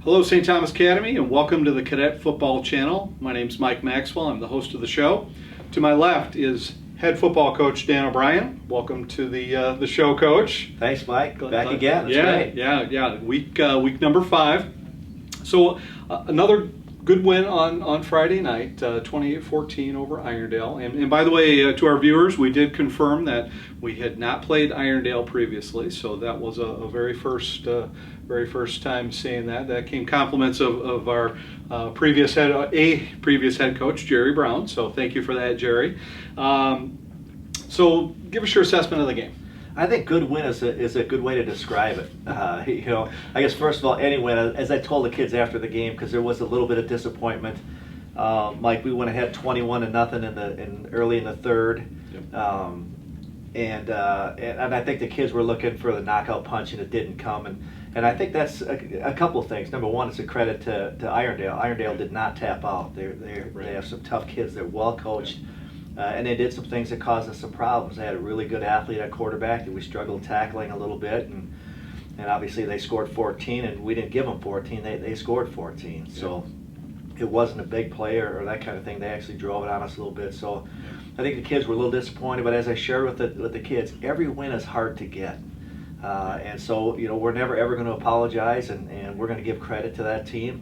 Hello, St. Thomas Academy, and welcome to the Cadet Football Channel. My name's Mike Maxwell. I'm the host of the show. To my left is head football coach Dan O'Brien. Welcome to the show, Coach. Thanks, Mike. Back again. That's great. Yeah. Week number 5. So another good win on Friday night, 28-14 over Irondale. And by the way, to our viewers, we did confirm that we had not played Irondale previously, so that was a very first time seeing that. That came compliments of our previous head coach, Jerry Brown. So thank you for that, Jerry. So give us your assessment of the game. I think good win is a good way to describe it. I guess first of all, any win, as I told the kids after the game, because there was a little bit of disappointment. Mike, we went ahead 21-0 early in the third, and I think the kids were looking for the knockout punch, and it didn't come. And I think that's a couple of things. Number one, it's a credit to Irondale. Irondale did not tap out. They have some tough kids. They're well coached. And they did some things that caused us some problems. They had a really good athlete at quarterback that we struggled tackling a little bit, and obviously they scored 14, and we didn't give them 14. They scored 14. Yeah. So it wasn't a big play or that kind of thing. They actually drove it on us a little bit. So I think the kids were a little disappointed. But as I shared with the kids, every win is hard to get, and so we're never ever going to apologize, and we're going to give credit to that team.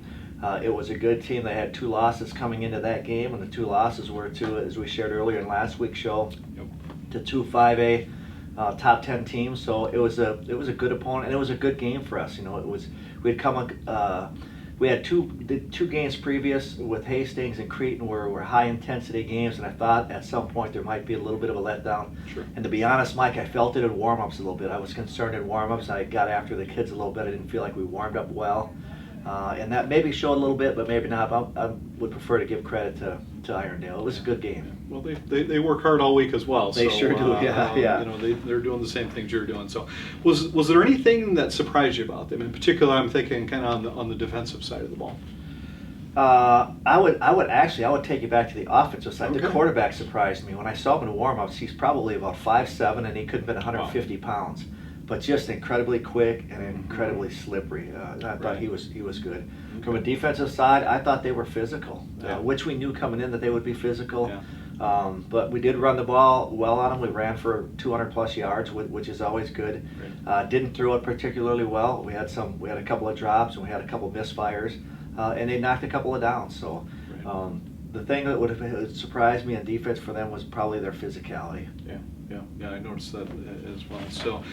It was a good team. They had 2 losses coming into that game, and the 2 losses were to, as we shared earlier in last week's show, to 2 5A top 10 teams. So it was a good opponent, and it was a good game for us. We had two games previous with Hastings and Cretan were high intensity games, and I thought at some point there might be a little bit of a letdown. Sure. And to be honest, Mike, I felt it in warm-ups a little bit. I was concerned in warm-ups. I got after the kids a little bit. I didn't feel like we warmed up well. And that maybe showed a little bit, but maybe not. I would prefer to give credit to Irondale. It was a good game. Well, they work hard all week as well. They sure do. Yeah. They're doing the same things you're doing. So, was there anything that surprised you about them? In particular, I'm thinking kind of on the defensive side of the ball. I would take you back to the offensive side. Okay. The quarterback surprised me when I saw him in warm-ups. He's probably about 5'7", and he could have been 150 pounds. But just incredibly quick and incredibly slippery. I thought he was good. Okay. From a defensive side, I thought they were physical, which we knew coming in that they would be physical. Yeah. But we did run the ball well on them. We ran for 200-plus yards, which is always good. Right. Didn't throw it particularly well. We had a couple of drops and we had a couple of misfires, and they knocked a couple of downs. So. Right. The thing that would have surprised me on defense for them was probably their physicality. Yeah, I noticed that as well. So,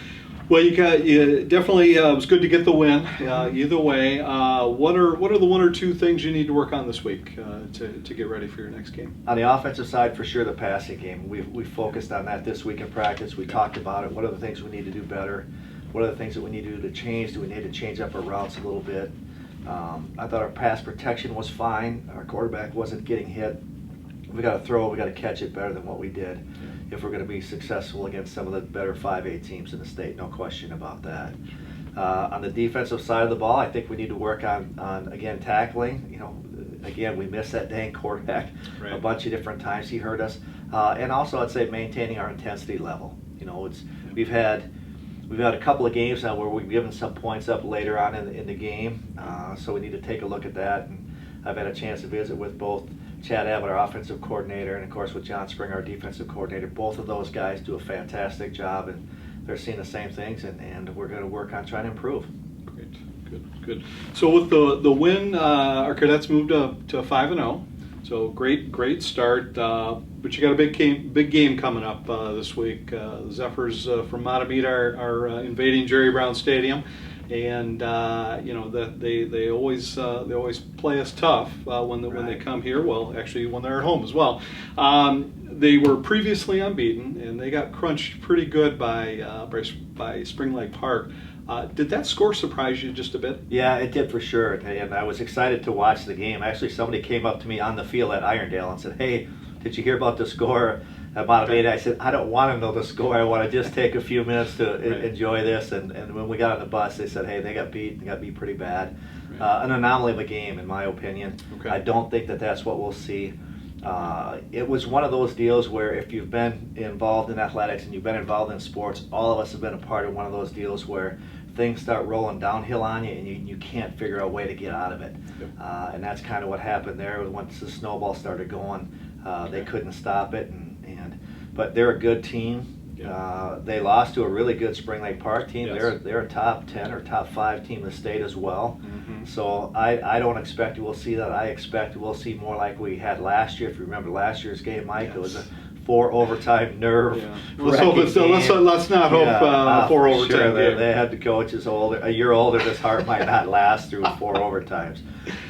well, you definitely it was good to get the win. Either way, what are the 1 or 2 things you need to work on this week to get ready for your next game? On the offensive side, for sure, the passing game. We focused on that this week in practice. We talked about it. What are the things we need to do better? What are the things that we need to do to change? Do we need to change up our routes a little bit? I thought our pass protection was fine. Our quarterback wasn't getting hit. We got to throw. We got to catch it better than what we did if we're going to be successful against some of the better 5A teams in the state. No question about that. On the defensive side of the ball, I think we need to work on again tackling. Again, we missed that dang quarterback a bunch of different times. He hurt us, and also I'd say maintaining our intensity level. We've had a couple of games now where we've given some points up later on in the game, so we need to take a look at that. And I've had a chance to visit with both Chad Abbott, our offensive coordinator, and of course with John Springer, our defensive coordinator. Both of those guys do a fantastic job, and they're seeing the same things, and we're going to work on trying to improve. Great, good. So with the win, our Cadets moved up to 5-0. So great start. But you got a big game coming up this week. The Zephyrs from Mahtomedi are invading Jerry Brown Stadium, and they always play us tough when they come here. Well, actually, when they're at home as well. They were previously unbeaten, and they got crunched pretty good by Spring Lake Park. Did that score surprise you just a bit? Yeah, it did for sure, and I was excited to watch the game. Actually, somebody came up to me on the field at Irondale and said, "Hey, did you hear about the score at Mahtomedi?" I said, "I don't want to know the score. I want to just take a few minutes to enjoy this." And when we got on the bus, they said, "Hey, they got beat pretty bad." Right. An anomaly of a game, in my opinion. Okay. I don't think that's what we'll see. It was one of those deals where if you've been involved in athletics and you've been involved in sports, all of us have been a part of one of those deals where things start rolling downhill on you, and you can't figure out a way to get out of it. Yep. And that's kind of what happened there. Once the snowball started going, they couldn't stop it. But they're a good team. They lost to a really good Spring Lake Park team. Yes. They're a top 10 or top 5 team in the state as well. Mm-hmm. So I don't expect we'll see that. I expect we'll see more like we had last year. If you remember last year's game, Mike, Yes. It was a 4 overtime nerve. Yeah. Let's not hope 4 overtime sure. game. They had the coaches a year older. This heart might not last through 4 overtimes.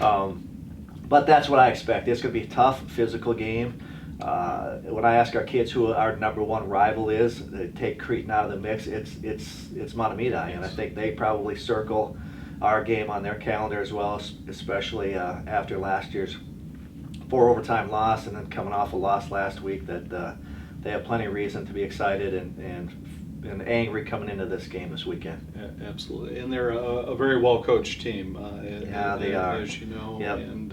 But that's what I expect. It's going to be a tough, physical game. When I ask our kids who our number 1 rival is, they take Cretin out of the mix. It's Mahtomedi, and I think they probably circle our game on their calendar as well, especially after last year's 4 overtime loss, and then coming off a loss last week. That they have plenty of reason to be excited and angry coming into this game this weekend. Yeah, absolutely, and they're a very well coached team. They are, as you know. Yep. And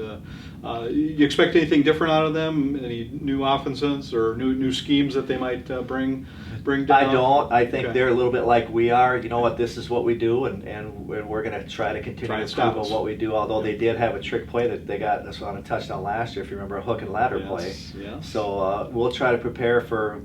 you expect anything different out of them? Any new offenses or new schemes that they might bring down? I don't. I think Okay. they're a little bit like we are. You know what? This is what we do, and we're going to try to continue to stop improve us. on what we do. Although they did have a trick play that they got us on a touchdown last year, if you remember, a hook and ladder play. Yes. So we'll try to prepare for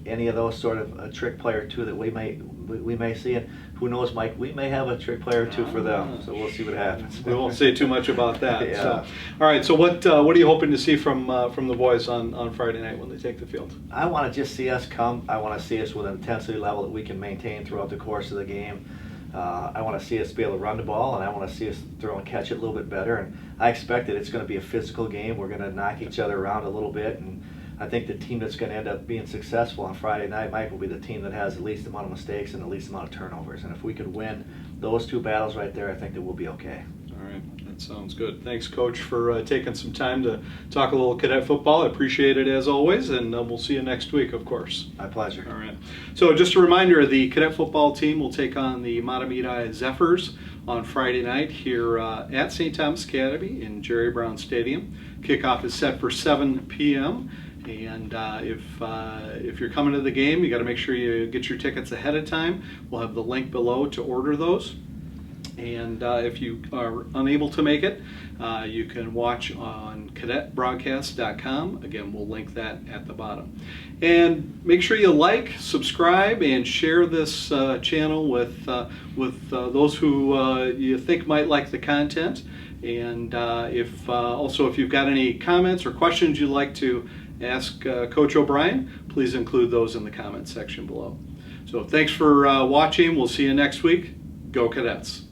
any of those sort of a trick play or two that we may see. And who knows, Mike? We may have a trick play or two for them. So we'll see what happens. We won't say too much about that. Yeah. So, all right. So what are you hoping to see from the boys on Friday night when they take the field? I want to just see us come. I want to see us with an intensity level that we can maintain throughout the course of the game. I want to see us be able to run the ball, and I want to see us throw and catch it a little bit better. And I expect that it's going to be a physical game. We're going to knock each other around a little bit, and I think the team that's going to end up being successful on Friday night, Mike, will be the team that has the least amount of mistakes and the least amount of turnovers. And if we could win those 2 battles right there, I think that we'll be okay. All right, that sounds good. Thanks, Coach, for taking some time to talk a little Cadet football. I appreciate it as always, and we'll see you next week, of course. My pleasure. All right. So just a reminder, the Cadet football team will take on the Mahtomedi Zephyrs on Friday night here at St. Thomas Academy in Jerry Brown Stadium. Kickoff is set for 7 p.m. And if you're coming to the game, you got to make sure you get your tickets ahead of time. We'll have the link below to order those. And if you are unable to make it, you can watch on cadetbroadcast.com. Again, we'll link that at the bottom. And make sure you like, subscribe, and share this channel with those who you think might like the content. And if you've got any comments or questions you'd like to ask Coach O'Brien, please include those in the comments section below. So thanks for watching. We'll see you next week. Go Cadets.